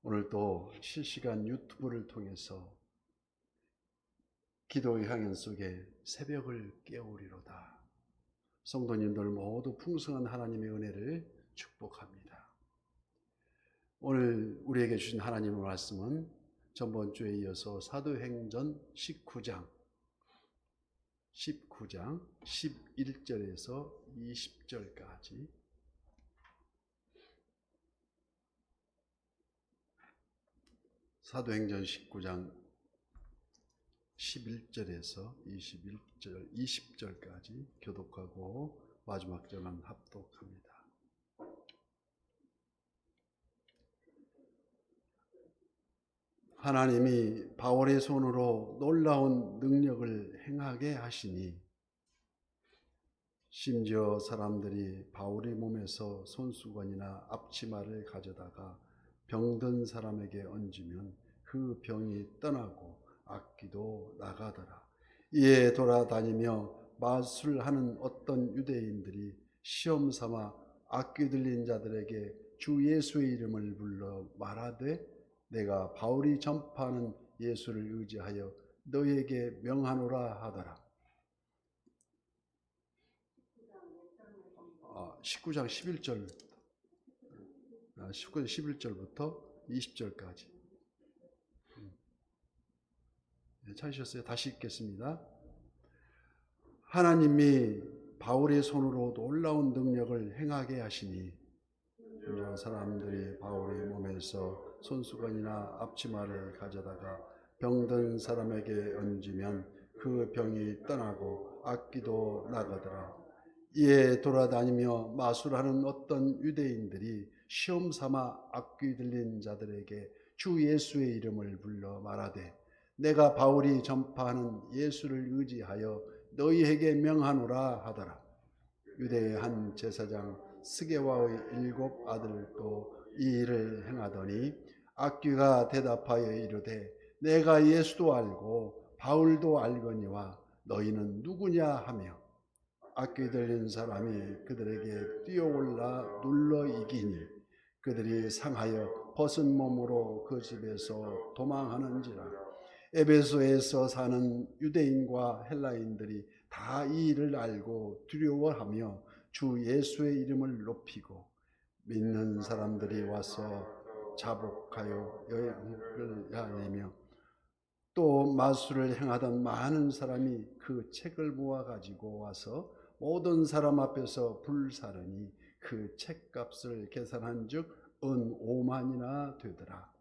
오늘 또 실시간 유튜브를 통해서 기도의 향연 속에 새벽을 깨우리로다. 성도님들 모두 풍성한 하나님의 은혜를 축복합니다. 오늘 우리에게 주신 하나님의 말씀은 전번 주에 이어서 사도행전 19장 11절에서 20절까지 사도행전 19장 11절에서 20절까지 교독하고 마지막 절은 합독합니다. 하나님이 바울의 손으로 놀라운 능력을 행하게 하시니 심지어 사람들이 바울의 몸에서 손수건이나 앞치마를 가져다가 병든 사람에게 얹으면 그 병이 떠나고 악귀도 나가더라. 이에 돌아다니며 마술하는 어떤 유대인들이 시험 삼아 악귀 들린 자들에게 주 예수의 이름을 불러 말하되 내가 바울이 전파하는 예수를 의지하여 너희에게 명하노라 하더라. 19장 11절부터 20절까지 찾으셨어요? 다시 읽겠습니다. 하나님이 바울의 손으로 놀라운 능력을 행하게 하시니 사람들이 바울의 몸에서 손수건이나 앞치마를 가져다가 병든 사람에게 얹으면 그 병이 떠나고 악귀도 나가더라. 이에 돌아다니며 마술하는 어떤 유대인들이 시험 삼아 악귀 들린 자들에게 주 예수의 이름을 불러 말하되 내가 바울이 전파하는 예수를 의지하여 너희에게 명하노라 하더라. 유대의 한 제사장 스게와의 7 아들도 이 일을 행하더니 악귀가 대답하여 이르되 내가 예수도 알고 바울도 알거니와 너희는 누구냐 하며 악귀 들린 사람이 그들에게 뛰어올라 눌러 이기니 그들이 상하여 벗은 몸으로 그 집에서 도망하는지라. 에베소에서 사는 유대인과 헬라인들이 다 이 일을 알고 두려워하며 주 예수의 이름을 높이고 믿는 사람들이 와서 자복하여 여행을 하내며 또 마술을 행하던 많은 사람이 그 책을 모아가지고 와서 모든 사람 앞에서 불사르니 그 책값을 계산한 즉 은 5만이나 되더라.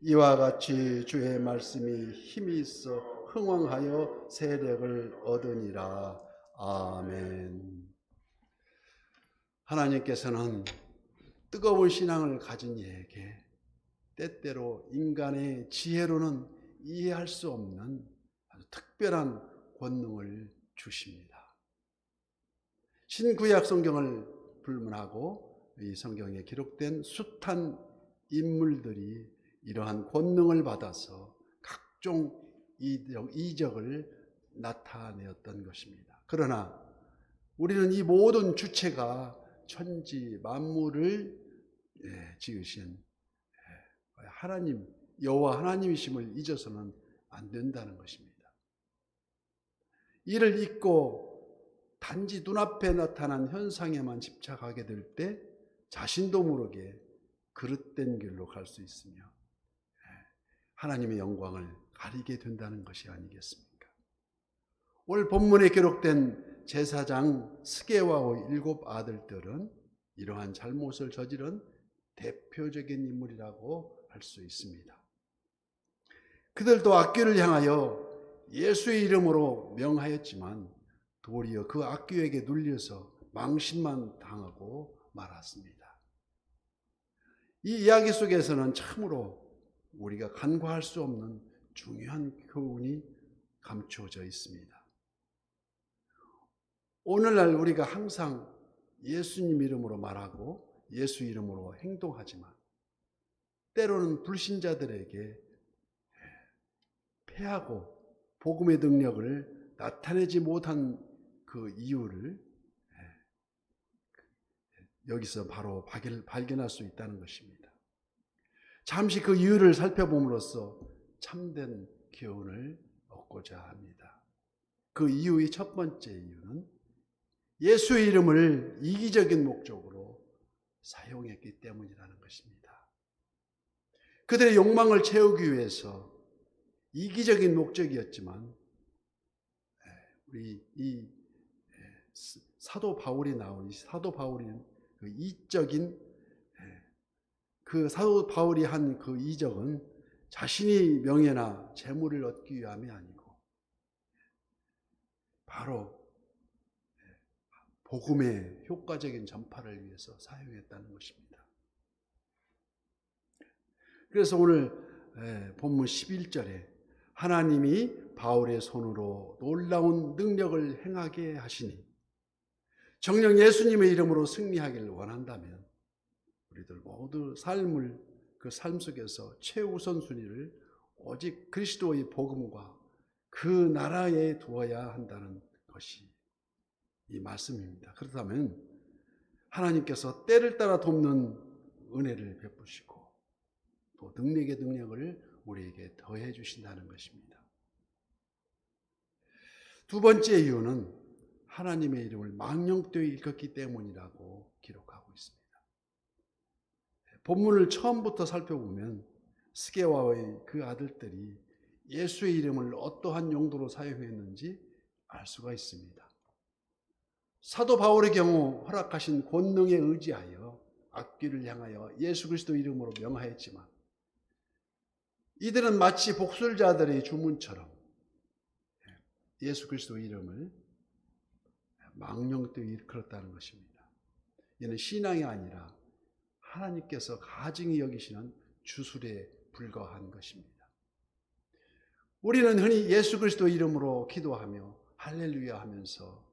이와 같이 주의 말씀이 힘이 있어 흥왕하여 세력을 얻으니라. 아멘. 하나님께서는 뜨거운 신앙을 가진 이에게 때때로 인간의 지혜로는 이해할 수 없는 아주 특별한 권능을 주십니다. 신구약 성경을 불문하고 이 성경에 기록된 숱한 인물들이 이러한 권능을 받아서 각종 이적을 나타내었던 것입니다. 그러나 우리는 이 모든 주체가 천지 만물을 지으신 하나님, 여호와 하나님이심을 잊어서는 안 된다는 것입니다. 이를 잊고 단지 눈앞에 나타난 현상에만 집착하게 될 때 자신도 모르게 그릇된 길로 갈 수 있으며 하나님의 영광을 가리게 된다는 것이 아니겠습니까? 오늘 본문에 기록된 제사장 스게와의 7 아들들은 이러한 잘못을 저지른 대표적인 인물이라고 할 수 있습니다. 그들도 악귀를 향하여 예수의 이름으로 명하였지만 도리어 그 악귀에게 눌려서 망신만 당하고 말았습니다. 이 이야기 속에서는 참으로 우리가 간과할 수 없는 중요한 교훈이 감추어져 있습니다. 오늘날 우리가 항상 예수님 이름으로 말하고 예수 이름으로 행동하지만 때로는 불신자들에게 패하고 복음의 능력을 나타내지 못한 그 이유를 여기서 바로 발견할 수 있다는 것입니다. 잠시 그 이유를 살펴봄으로써 참된 교훈을 얻고자 합니다. 그 이유의 첫 번째 이유는 예수의 이름을 이기적인 목적으로 사용했기 때문이라는 것입니다. 그들의 욕망을 채우기 위해서 이기적인 목적이었지만 우리 이 사도 바울이 나온 사도 바울이 그 이적인 그 사도 바울이 한 그 이적은 자신이 명예나 재물을 얻기 위함이 아니고 바로 복음의 효과적인 전파를 위해서 사용했다는 것입니다. 그래서 오늘 본문 11절에 하나님이 바울의 손으로 놀라운 능력을 행하게 하시니 정녕 예수님의 이름으로 승리하기를 원한다면 우리들 모두 그 삶 속에서 최우선순위를 오직 그리스도의 복음과 그 나라에 두어야 한다는 것이 이 말씀입니다. 그렇다면 하나님께서 때를 따라 돕는 은혜를 베푸시고 또 능력의 능력을 우리에게 더해 주신다는 것입니다. 두 번째 이유는 하나님의 이름을 망령되이 일컫기 때문이라고 기록하고 있습니다. 본문을 처음부터 살펴보면 스게와의 그 아들들이 예수의 이름을 어떠한 용도로 사용했는지 알 수가 있습니다. 사도 바울의 경우 허락하신 권능에 의지하여 악귀를 향하여 예수 그리스도 이름으로 명하였지만 이들은 마치 복술자들의 주문처럼 예수 그리스도 이름을 망령되이 일컬었다는 것입니다. 이는 신앙이 아니라 하나님께서 가증히 여기시는 주술에 불과한 것입니다. 우리는 흔히 예수 그리스도 이름으로 기도하며 할렐루야 하면서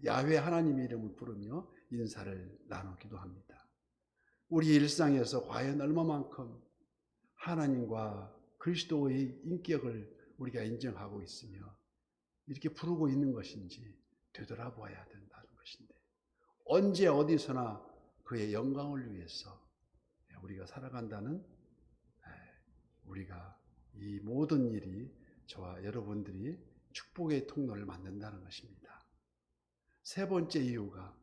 야훼 하나님의 이름을 부르며 인사를 나누기도 합니다. 우리 일상에서 과연 얼마만큼 하나님과 그리스도의 인격을 우리가 인정하고 있으며 이렇게 부르고 있는 것인지 되돌아보아야 된다는 것인데 언제 어디서나 그의 영광을 위해서 우리가 살아간다는 우리가 이 모든 일이 저와 여러분들이 축복의 통로를 만든다는 것입니다. 세 번째 이유가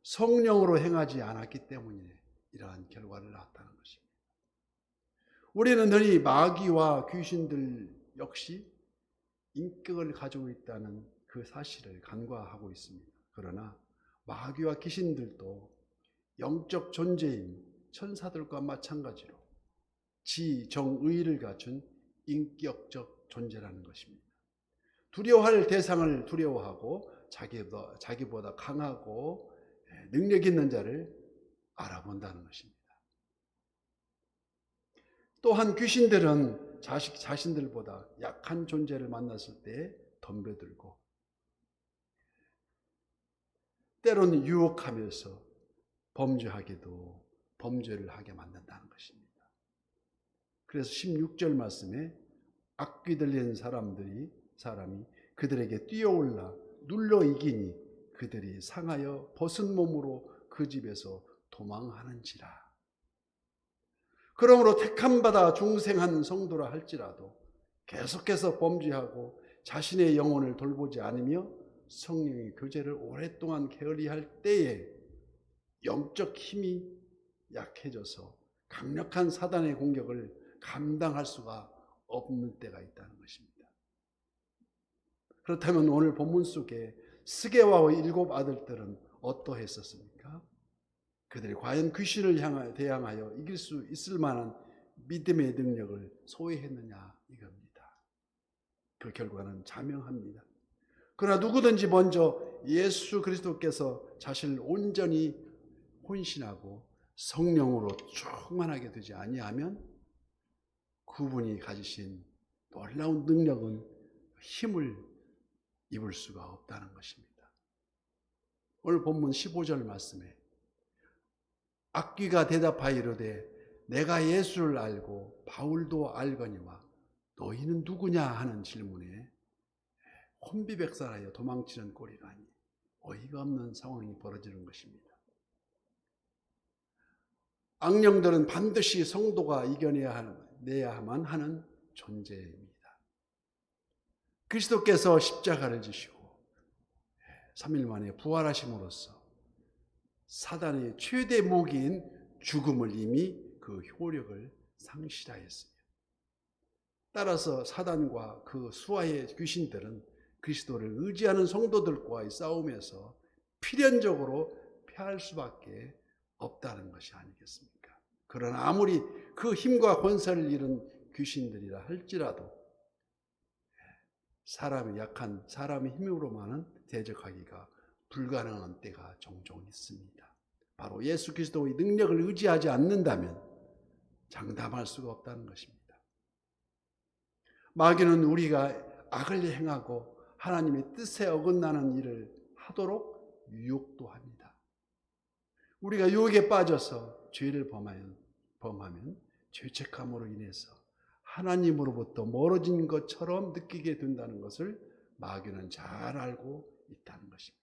성령으로 행하지 않았기 때문에 이러한 결과를 낳았다는 것입니다. 우리는 흔히 마귀와 귀신들 역시 인격을 가지고 있다는 그 사실을 간과하고 있습니다. 그러나 마귀와 귀신들도 영적 존재인 천사들과 마찬가지로 지정의를 갖춘 인격적 존재라는 것입니다. 두려워할 대상을 두려워하고 자기보다 강하고 능력 있는 자를 알아본다는 것입니다. 또한 귀신들은 자신들보다 약한 존재를 만났을 때 덤벼들고 때로는 유혹하면서 범죄를 하게 만든다는 것입니다. 그래서 16절 말씀에 악귀 들린 사람이 그들에게 뛰어올라 눌러 이기니 그들이 상하여 벗은 몸으로 그 집에서 도망하는지라. 그러므로 택함받아 중생한 성도라 할지라도 계속해서 범죄하고 자신의 영혼을 돌보지 않으며 성령의 교제를 오랫동안 게을리할 때에 영적 힘이 약해져서 강력한 사단의 공격을 감당할 수가 없는 때가 있다는 것입니다. 그렇다면 오늘 본문 속에 스게와의 7 아들들은 어떠했었습니까? 그들이 과연 귀신을 대항하여 이길 수 있을 만한 믿음의 능력을 소유했느냐 이겁니다. 그 결과는 자명합니다. 그러나 누구든지 먼저 예수 그리스도께서 자신을 온전히 혼신하고 성령으로 충만하게 되지 아니하면 그분이 가지신 놀라운 능력은 힘을 입을 수가 없다는 것입니다. 오늘 본문 15절 말씀에 악귀가 대답하여 이르되 내가 예수를 알고 바울도 알거니와 너희는 누구냐 하는 질문에 혼비백산하여 도망치는 꼴이라니 어이가 없는 상황이 벌어지는 것입니다. 악령들은 반드시 성도가 이겨내야만 하는 존재입니다. 그리스도께서 십자가를 지시고 3일 만에 부활하심으로써 사단의 최대 무기인 죽음을 이미 그 효력을 상실하였습니다. 따라서 사단과 그 수하의 귀신들은 그리스도를 의지하는 성도들과의 싸움에서 필연적으로 패할 수밖에 없다는 것이 아니겠습니까? 그러나 아무리 그 힘과 권세를 잃은 귀신들이라 할지라도 사람이 약한 사람의 힘으로만은 대적하기가 불가능한 때가 종종 있습니다. 바로 예수 그리스도의 능력을 의지하지 않는다면 장담할 수가 없다는 것입니다. 마귀는 우리가 악을 행하고 하나님의 뜻에 어긋나는 일을 하도록 유혹도 합니다. 우리가 유혹에 빠져서 죄를 범하면 죄책감으로 인해서 하나님으로부터 멀어진 것처럼 느끼게 된다는 것을 마귀는 잘 알고 있다는 것입니다.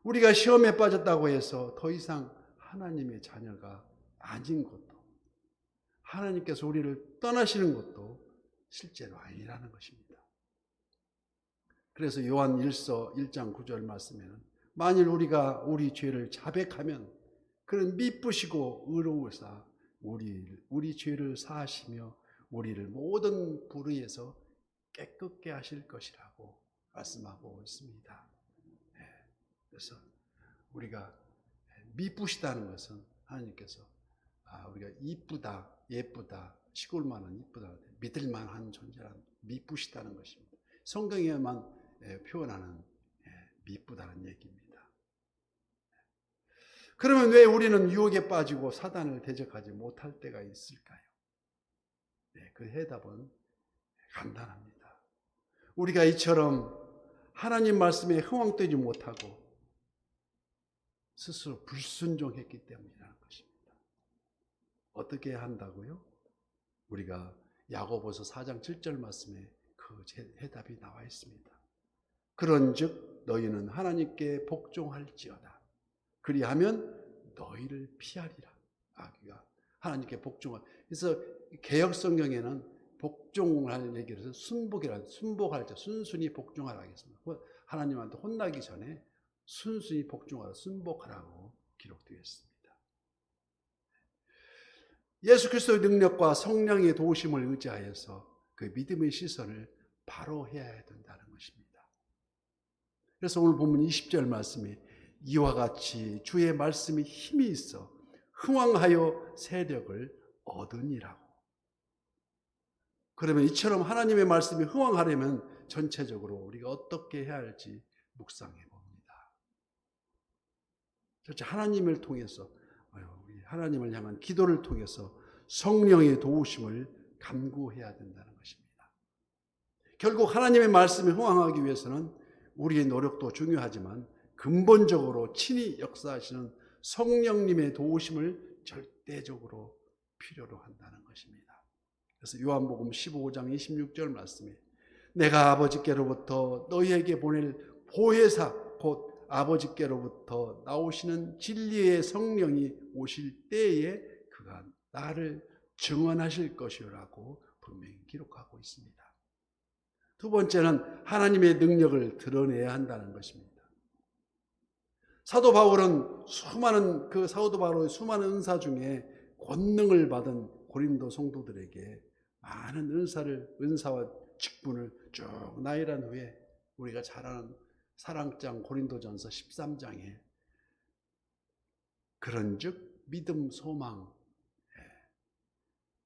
우리가 시험에 빠졌다고 해서 더 이상 하나님의 자녀가 아닌 것도, 하나님께서 우리를 떠나시는 것도 실제로 아니라는 것입니다. 그래서 요한 1장 9절 말씀에는 만일 우리가 우리 죄를 자백하면 그는 미쁘시고 의로우사 우리 죄를 사하시며 우리를 모든 불의에서 깨끗게 하실 것이라고 말씀하고 있습니다. 그래서 우리가 미쁘시다는 것은 하나님께서 우리가 이쁘다, 예쁘다, 시골만은 이쁘다, 믿을만한 존재란 미쁘시다는 것입니다. 성경에만 표현하는 미쁘다는 얘기입니다. 그러면 왜 우리는 유혹에 빠지고 사단을 대적하지 못할 때가 있을까요? 그 해답은 간단합니다. 우리가 이처럼 하나님 말씀에 흥황되지 못하고 스스로 불순종했기 때문이라는 것입니다. 어떻게 한다고요? 우리가 야고보서 4장 7절 말씀에 그 해답이 나와 있습니다. 그런즉 너희는 하나님께 복종할지어다. 그리하면 너희를 피하리라. 마귀가 하나님께 복종할. 그래서 개역 성경에는 복종할 얘기를 해서 순복할 때 순순히 복종하라 하겠습니다. 하나님한테 혼나기 전에 순순히 복종하라, 순복하라고 기록되어 있습니다. 예수 그리스도의 능력과 성령의 도우심을 의지하여서 그 믿음의 시선을 바로 해야 된다는 것입니다. 그래서 오늘 보면 20절 말씀이 이와 같이 주의 말씀이 힘이 있어 흥왕하여 세력을 얻으니라고. 그러면 이처럼 하나님의 말씀이 흥왕하려면 전체적으로 우리가 어떻게 해야 할지 묵상해 봅니다. 첫째, 하나님을 통해서 하나님을 향한 기도를 통해서 성령의 도우심을 간구해야 된다는 것입니다. 결국 하나님의 말씀이 흥왕하기 위해서는 우리의 노력도 중요하지만 근본적으로 친히 역사하시는 성령님의 도우심을 절대적으로 필요로 한다는 것입니다. 그래서 요한복음 15장 26절 말씀에 내가 아버지께로부터 너희에게 보낼 보혜사 곧 아버지께로부터 나오시는 진리의 성령이 오실 때에 그가 나를 증언하실 것이라고 분명히 기록하고 있습니다. 두 번째는 하나님의 능력을 드러내야 한다는 것입니다. 사도 바울은 사도 바울의 수많은 은사 중에 권능을 받은 고린도 성도들에게 많은 은사와 직분을 쭉 나열한 후에 우리가 잘 아는 사랑장 고린도전서 13장에 그런즉 믿음, 소망,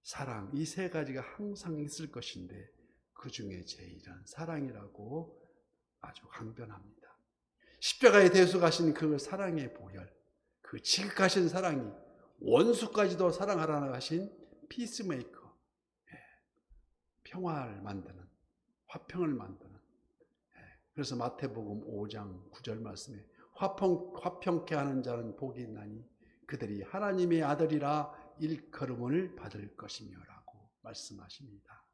사랑 이 세 가지가 항상 있을 것인데 그 중에 제일은 사랑이라고 아주 강변합니다. 십자가에 대속하신 그 사랑의 보혈, 그 지극하신 사랑이 원수까지도 사랑하라 하신 피스메이커, 평화를 만드는, 화평을 만드는. 그래서 마태복음 5장 9절 말씀에 화평케 하는 자는 복이 있나니 그들이 하나님의 아들이라 일컬음을 받을 것이며라고 말씀하십니다.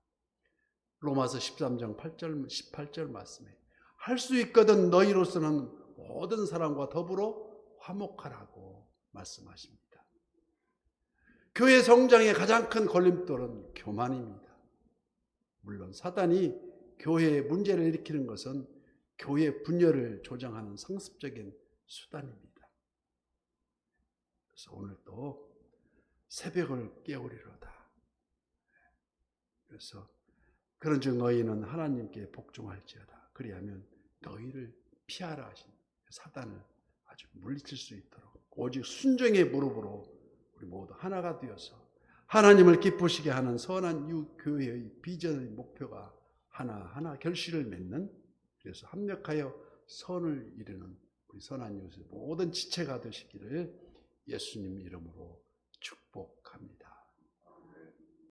로마서 13장 18절 말씀에 할 수 있거든 너희로서는 모든 사람과 더불어 화목하라고 말씀하십니다. 교회 성장의 가장 큰 걸림돌은 교만입니다. 물론 사단이 교회에 문제를 일으키는 것은 교회 분열을 조장하는 상습적인 수단입니다. 그래서 오늘도 새벽을 깨우리로다. 그래서 그런즉 너희는 하나님께 복종할지어다. 그리하면 너희를 피하라 하신 사단을 아주 물리칠 수 있도록 오직 순종의 무릎으로 우리 모두 하나가 되어서 하나님을 기쁘시게 하는 선한 교회의 비전의 목표가 하나하나 결실을 맺는, 그래서 합력하여 선을 이루는 우리 선한 이웃의 모든 지체가 되시기를 예수님 이름으로 축복합니다.